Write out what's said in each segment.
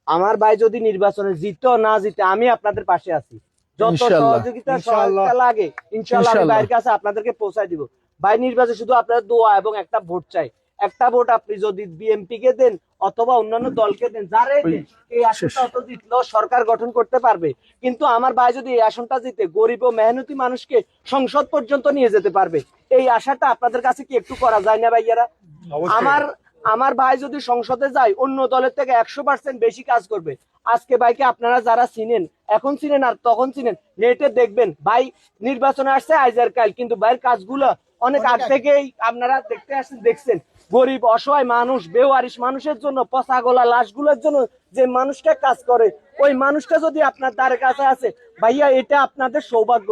আমার ভাই যদি নির্বাচনে জিতো না জিতে আমি আপনাদের পাশে আছি, যত ইনশাআল্লাহ। সহযোগিতা সহায়তা লাগে ইনশাআল্লাহ আমি ভাইয়ের কাছে আপনাদেরকে পৌঁছায় দিব। ভাই নির্বাচনে শুধু আপনার দোয়া এবং একটা ভোট চাই। একটা ভোট আপনি যদি বিএনপি কে দেন অথবা অন্যান্য দলকে দেন, যারাই দেন এই আসনটা অত জিতলেও সরকার গঠন করতে পারবে। কিন্তু আমার ভাই যদি এই আসনটা জিতে গরিব ও মেহনতি মানুষকে সংসদ পর্যন্ত নিয়ে যেতে পারবে, এই আশাটা আপনাদের কাছে কি একটু করা যায় না ভাইয়ারা? আমার আমার ভাই যদি সংসদে যায় অন্য দলের থেকে 100% বেশি কাজ করবে। আজকে ভাইকে আপনারা যারা চিনেন, এখন চিনেন আর তখন চিনেন, নেটে দেখবেন ভাই নির্বাচনে আসছে আইজার কাল, কিন্তু ভাইয়ের কাজগুলো অনেক আগ থেকেই আপনারা দেখতে আসছেন, দেখছেন। গরিব অসহায় মানুষ, বেওয়ারিশ মানুষের জন্য, পচা গোলা লাশগুলোর জন্য যে মানুষটা কাজ করে, ওই মানুষটা যদি আপনার দ্বারের কাছে আছে ভাইয়া, এটা আপনাদের সৌভাগ্য।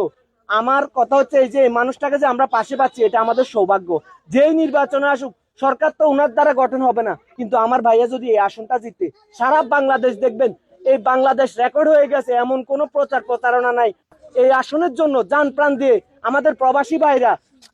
আমার কথা হচ্ছে এই যে মানুষটাকে যে আমরা পাশে পাচ্ছি, এটা আমাদের সৌভাগ্য। যেই নির্বাচনে আসুক, সরকার তো উনার দ্বারা গঠন হবে না, কিন্তু আমার ভাইয়া যদি এই আসনটা জিতে, সারা বাংলাদেশ দেখবেন এই বাংলাদেশ রেকর্ড হয়ে গেছে, এমন কোনো প্রচার প্রতারণা নাই। এই আসনের জন্য জান প্রাণ দিয়ে আমাদের প্রবাসী ভাইরা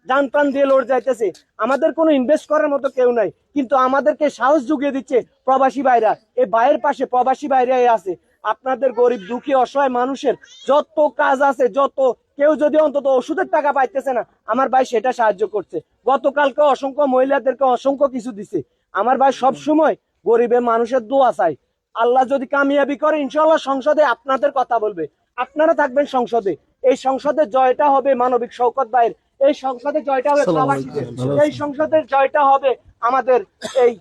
জান প্রাণ দিয়ে লড়ে যাইতেছে। আমাদের কোনো ইনভেস্ট করার মতো কেউ নাই, কিন্তু আমাদেরকে সাহস জুগিয়ে দিচ্ছে প্রবাসী ভাইরা। এই ভাইয়ের পাশে প্রবাসী ভাইরাই আছে। আপনাদের গরিব দুঃখী অসহায় মানুষের যত কাজ আছে, যত কেউ যদি অন্তত ওষুধের টাকা পাইতেছে না, আমার ভাই সেটা সাহায্য করছে। গতকালকে অসংখ্য মহিলাদেরকে অসংখ্য কিছু দিছে। আমার ভাই সব সময় গরিবের মানুষের দোয়া চাই। আল্লাহ যদি কামিয়াবি করে ইনশাআল্লাহ সংসদে আপনাদের কথা বলবে, আপনারা থাকবেন সংসদে। এই সংসদের জয়টা হবে মানবিক শওকত ভাইয়ের, এই সংসদের জয়টা হবে প্রবাসীদের, এই সংসদের জয়টা হবে আমাদের এই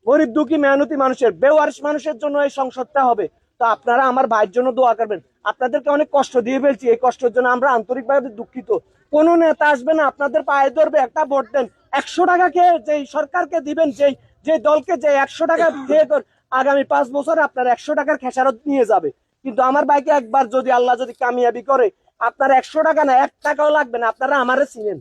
গরিব দুঃখী মেহনতি মানুষের, বেওয়ারিশ মানুষের জন্য এই সংসদটা হবে। তো আপনারা আমার ভাইয়ের জন্য দোয়া করবেন। আপনাদেরকে অনেক কষ্ট দিয়ে ফেলছি, এই কষ্টের জন্য আমরা আন্তরিকভাবে দুঃখিত। কোন নেতা আসবে না আপনাদের পায়ে ধরবে, একটা ভোট দেন। 100 টাকা খেয়ে যে সরকারকে দিবেন, যে যে দলকে যে 100 টাকা খেয়ে আগামী 5 বছরে আপনার 100 টাকার খেসারত নিয়ে যাবে। কিন্তু আমার ভাইকে একবার যদি আল্লাহ যদি কামিয়াবি করে, আপনার 100 টাকা না 1 টাকাও লাগবে না। আপনারা আমারে চিনেন,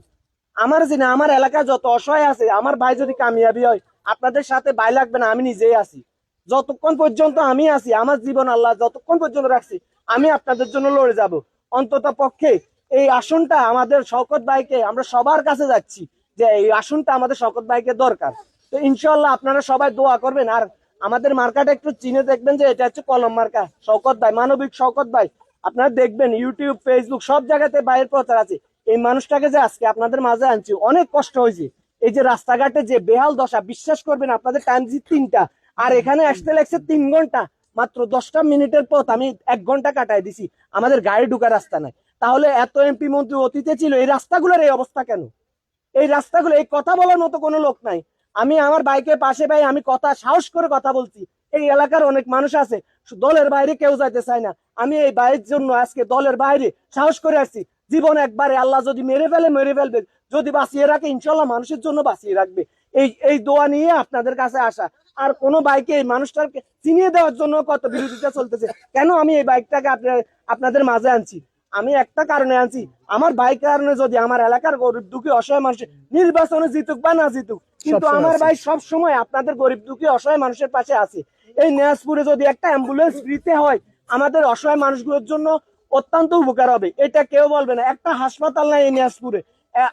আমার চিনে, আমার এলাকায় যত অসহায় আছে, আমার ভাই যদি কামিয়াবি হয় আপনাদের সাথে ভাই লাগবে না, আমি নিজেই আছি। যতক্ষণ পর্যন্ত আমি আছি, আমার জীবন আল্লাহ যতক্ষণ পর্যন্ত রাখছি, আমি আপনাদের জন্য লড়ে যাব। অন্তত পক্ষে এই আসনটা আমাদের শওকত ভাইকে, আমরা সবার কাছে যাচ্ছি যে এই আসনটা আমাদের শওকত ভাইকে দরকার। তো ইনশাআল্লাহ আপনারা সবাই দোয়া করবেন। আর আমাদের মার্কাটা একটু চিনে দেখবেন যে এটা হচ্ছে কলম মার্কা, শওকত ভাই, মানবিক শওকত ভাই। আপনারা দেখবেন ইউটিউব, ফেসবুক সব জায়গাতে ভাইয়ের প্রচার আছে। এই মানুষটাকে যে আজকে আপনাদের মাঝে আনছি, অনেক কষ্ট হয়েছে। এই যে রাস্তাঘাটে যে বেহাল দশা, বিশ্বাস করবেন আপনাদের টাইম 3টা, আর এখানে আসতে লাগছে 3 ঘন্টা। মাত্র 10টা মিনিটের পথ আমি 1 ঘন্টা কাটাই দিছি, আমাদের গাড়ি ঢুকার রাস্তা নাই। তাহলে এত এমপি মন্ত্রী অতীতে ছিল, এই রাস্তাগুলোর এই অবস্থা কেন? এই রাস্তাগুলো, এই কথা বলার মতো কোনো লোক নাই। আমি আমার বাইকে পাশে ভাই, আমি কথা সাহস করে কথা বলছি। এই এলাকার অনেক মানুষ আছে, দলের বাইরে কেউ যাইতে চায় না। আমি এই ভাইয়ের জন্য আজকে দলের বাইরে সাহস করে আসছি। জীবন একবারে, আল্লাহ যদি মেরে ফেলে মেরে ফেলবে, যদি বাঁচিয়ে রাখে ইনশাল্লাহ মানুষের জন্য বাঁচিয়ে রাখবে। এই এই দোয়া নিয়ে আপনাদের কাছে আসা। আর কোন বাইকে এই মানুষটাকে চিনিয়ে দেওয়ার জন্য কত বিরোধিতা চলতেছে, কেন আমি এই বাইকটাকে আপনাদের মাঝে আনছি? আমি একটা কারণে আনছি, আমার বাইক কারণে যদি আমার এলাকার গরিব দুঃখী অসহায় মানুষ নির্বাচনে জিতুক বা না জিতুক, কিন্তু আমার ভাই সব সময় আপনাদের গরিব দুঃখী অসহায় মানুষের পাশে আছে। এই নিয়াজপুরে যদি একটা অ্যাম্বুলেন্স ফ্রিতে হয়, আমাদের অসহায় মানুষগুলোর জন্য অত্যন্ত উপকার হবে। এটা কেউ বলবে না। একটা হাসপাতাল নাই এই নিয়াজপুরে,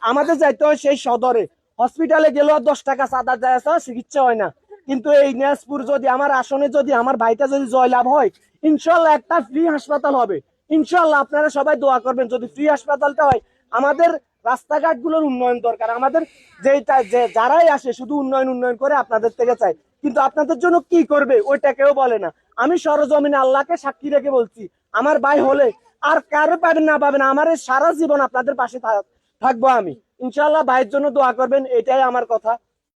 আমাদের যাইতে হয় সেই সদরে, হসপিটালে গেলেও 10 টাকা চাঁদা যায়, চিকিৎসা হয় না। কিন্তু এই নিয়াজপুর যদি আমার আসনে যদি আমার ভাইটা যদি জয়লাভ হয়, ইনশাল্লাহ একটা ফ্রি হাসপাতাল হবে। ইনশাল্লাহ আপনারা সবাই দোয়া করবেন যদি ফ্রি হাসপাতালটা হয়। আমাদের রাস্তাঘাট গুলোর উন্নয়ন দরকার, আমাদের যে যারাই আসে শুধু উন্নয়ন উন্নয়ন করে আপনাদের থেকে চাই, কিন্তু আপনাদের জন্য কি করবে ওইটা কেউ বলে না। আমি সরজমিনে আল্লাহকে সাক্ষী রেখে বলছি, আমার ভাই হলে আর কারো পাবেন না পাবেন, আমার সারা জীবন আপনাদের পাশে থাকবো আমি। ইনশাল্লাহ ভাইয়ের জন্য দোয়া করবেন, এটাই আমার কথা।